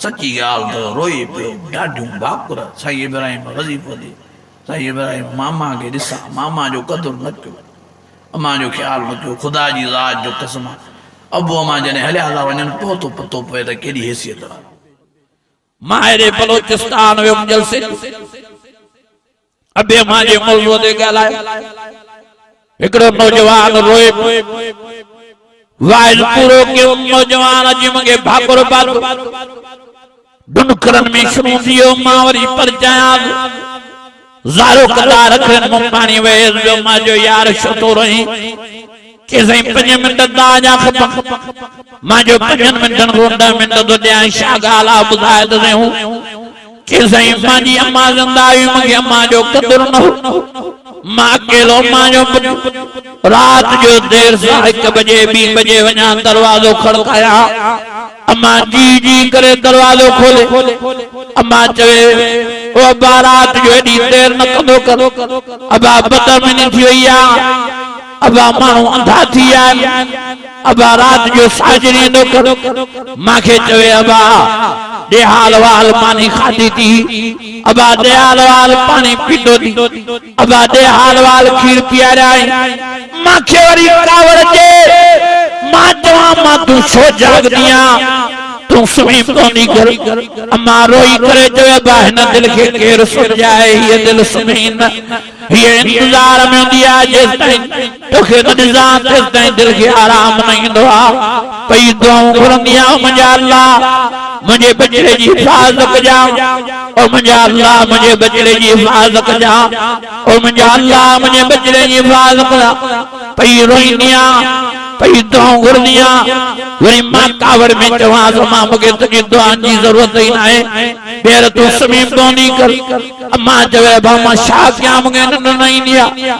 सच्ची गाल तो रोई पे डाढू बाकुर साईं इब्राहिम रज़ी पदी साईं इब्राहिम मामा के दिसा मामा जो कदर न कयो अम्मा जो ख्याल न कयो खुदा जी ज़ात जो कसम अबू अम्मा जने हलिया था वञनि पोइ तो पतो पए त केॾी हैसियत आहे माहिर बलोचिस्तान वियुमि जलसे अबे अम्मा जे मौज़ूअ ते ॻाल्हाए हिकिड़ो नौजवान रोए वाइल पूरो कयो नौजवान अची मूंखे भाकुर पातो दुनकरन में शुरू थियो मां वरी परचायां ज़ारो कदा रखन मूं पाणी वेस जो मां जो यार छो थो रही के साईं 5 मिंट दाजा खपन मां जो 5 मिंटन खां 10 मिंट तो ॾियां छा ॻाल्हि आहे ॿुधाए त सही के साईं मुंहिंजी अम्मा ज़िंदा हुई मूंखे अम्मा जो क़दुरु न हो मां अकेलो मां जो रात जो देर सां 1 बजे 2 बजे वञा दरवाज़ो खड़काया अम्मा जी करे दरवाज़ो खोले अम्मा चवे ओ अब्बा रात जो एडी देर न कंदो कर अब्बा बदमनी थी वई आहे अब्बा माण्हू अंधा थी विया अब्बा रात जो साजरी न कर मांखे चवे अब्बा दे हाल वाल पानी खाधी थी अब्बा दे हाल वाल पानी पीतो थी अब्बा दे हाल वाल खीर पियाराई मांखे वरी कावड़ जे मां चवां मां तू छो जागदियां तू सुम्ही कोनी कर अम्मा रोई करे चवे अब्बा हिन दिल खे केर सुञाए हीअ दिल सुम्ही न हीअ इंतज़ार में हूंदी आहे जेसि ताईं तोखे न ॾिसां तेसि ताईं दिल खे आराम न ईंदो आहे पई दुआऊं घुरंदी आहे मुंहिंजा अल्लाह मुझे बचड़े जी हिफाज़त कजा ओ मुझे अल्लाह मुझे बचड़े जी हिफाज़त कजा ओ मुझे अल्लाह मुझे बचड़े जी हिफाज़त कजा पई रोइनिया पई दुआऊं घुरनिया वरी मां कावड़ में चवां तो मां मूंखे तुंहिंजी दुआनि जी ज़रूरत ई न आहे ॿीहर तूं सुम्ही पवंदी कर अम्मा चवे भाउ मां छा कयां मूंखे निंड न ईंदी आहे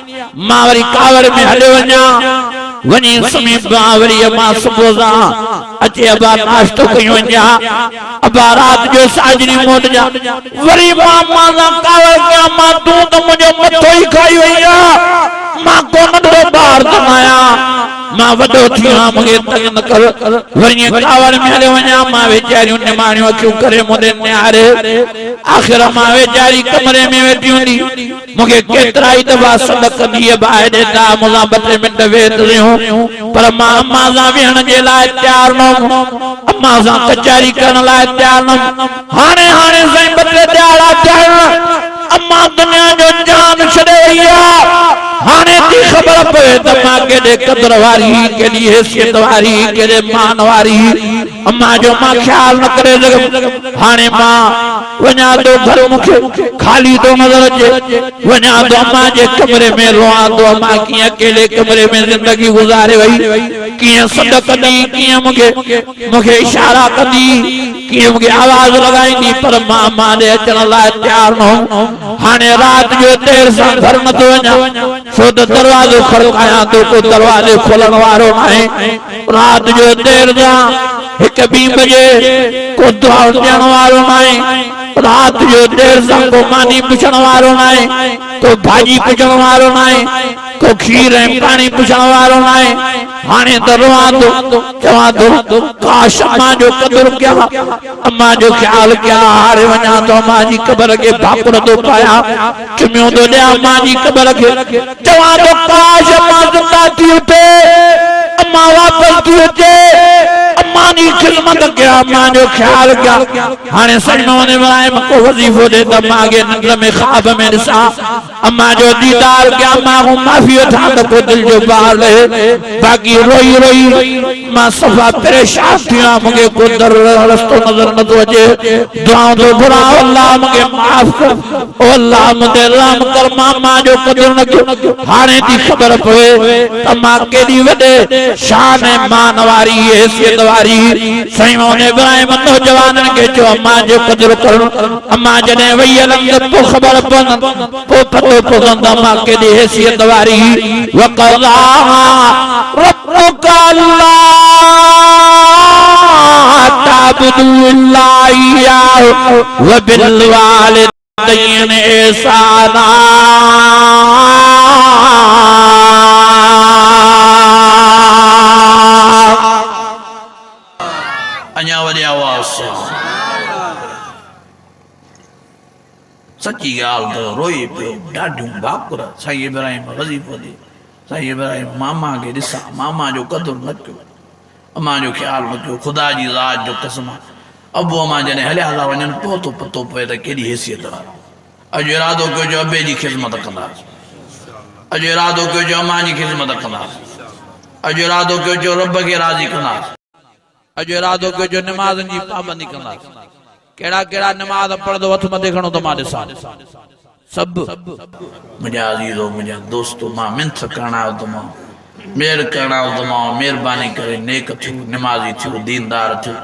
मां वरी कावड़ में हलियो वञा वनी सुम्ही पवां वरी अम्मा सुबुह सां अचे अब्बा नाश्तो कयूं वञा अब्बा रात जो साजरी मोट जा वरी मां अम्मा सां कावड़ कयां मां तूं त मुंहिंजो मथो ई खाई वई आहे मां को नंढो ॿार त न आहियां मां वॾो थी आहियां मूंखे तंग न कर वरी कावड़ में हलियो वञा मां वेचारियूं निमाणियूं अखियूं करे मुंहिंजे निहारे आख़िर मां वेचारी कमरे में वेठी हूंदी मूंखे केतिरा ई दफ़ा सॾ कंदी ॿाहिरि ॾेता मूंसां 2-3 मिंट वेठ रहियूं पर मां अम्मा सां विहण जे लाइ तयारु न हुउमि अम्मा सां कचहरी करण लाइ तयारु न हुउमि हाणे साईं 2-3 ॾियारा थिया अम्मा दुनिया जो जान छॾे वई आहे हाणे थी ख़बर पए त मां केॾे क़दर वारी केॾी हैसियत वारी केॾे मान वारी अम्मा जो मां ख्याल न करे सघियुमि हाणे मां वञा थो घर मूंखे खाली थो नज़र अचे वञा थो अम्मा जे कमरे में रोआं थो अम्मा कीअं अकेले कमरे में ज़िंदगी गुज़ारे वई कीअं सॾ कंदी कीअं मूंखे इशारा कंदी कीअं मूंखे आवाज़ लॻाईंदी पर मां अम्मा ॾे अचण लाइ तयारु न हुउमि हाणे रात जो देर सां घर नथो वञा छो त दरवाज़ो खड़कायां तो को दरवाज़ो खोलण वारो न आहे रात जो देर सां 1-2 बजे को दुआ ॾियण वारो न आहे रात जो देर सां को मानी पुछण वारो न आहे को भाॼी पुछण वारो न आहे को खीर ऐं पाणी पुछण वारो न आहे हाणे त रोआं थो चवां थो काश अम्मा जो क़दुरु कयां अम्मा जो ख्याल कयां हारे वञा थो अम्मा जी क़बर खे भाकुर थो पायां चुमियो थो ॾियां अम्मा जी क़बर खे चवां थो काश अम्मा ज़िंदा थी उठे अम्मा वापसि थी अचे अम्मा जी ख़िदमत कयां अम्मा जो ख्याल कयां हाणे सजनों ने को वज़ीफ़ो ॾे त अम्मा खे निंड में ख़्वाब में ॾिसां अम्मा जो दीदार कयां अम्मा खां माफ़ी वठां त को दिलि जो ॿार लहे बाक़ी रोई मां सफ़ा परेशान थी आहियां मूंखे को रस्तो नज़र नथो अचे दुआऊं थो घुरां अल्लाह मूंखे माफ़ कर ओ अल्लाह मुंहिंजे रहम कर मां जो क़दुरु न कयो हाणे थी ख़बर पए त मां केॾी वॾे शान ऐं मान वारी हैसियत वारी साईं इब्राहिम नौजवाननि खे चयो अम्मा जो क़दुरु करणु अम्मा जॾहिं वई हलंदी पोइ ख़बर पवंदनि पोइ पतो पवंदो अम्मा केॾी हैसियत वारी वक़ज़ा रब्बुक अल्ला ताबुदू इल्ला इय्याहु व बिल वालिदैन ihsana अञा वॾे आवाज़ सां सची ॻाल्हि त रोई पियो ॾाढियूं भाकुर साईं इब्राहिम वज़ीफ़ो ॾे साईं इब्राहिम मामा खे ॾिसां मामा जो क़दुरु न कयो अम्मा जो ख़्यालु न कयो ख़ुदा जी ज़ात जो कसम अबू अम्मा जॾहिं हलिया था वञनि पोइ थो पतो पए त केॾी हैसियत वारो अॼु इरादो कयो जो अबे जी ख़िदमत कंदासीं अॼु इरादो कयो जो अम्मा जी ख़िदमत कंदासीं अॼु इरादो कयो जो रब खे राज़ी कंदासीं अॼु इरादो कयो जो निमाज़नि जी पाबंदी कंदासीं कहिड़ा कहिड़ा निमाज़ पढ़ंदो हथ मथे खणो त मां ॾिसां सभु मुंहिंजा अज़ीज़ो मुंहिंजा दोस्तो मां मिंथ करण आयो त मां मेहर करण आयो त मां महिरबानी करे नेक थियो निमाज़ी थियो दीनदार थियो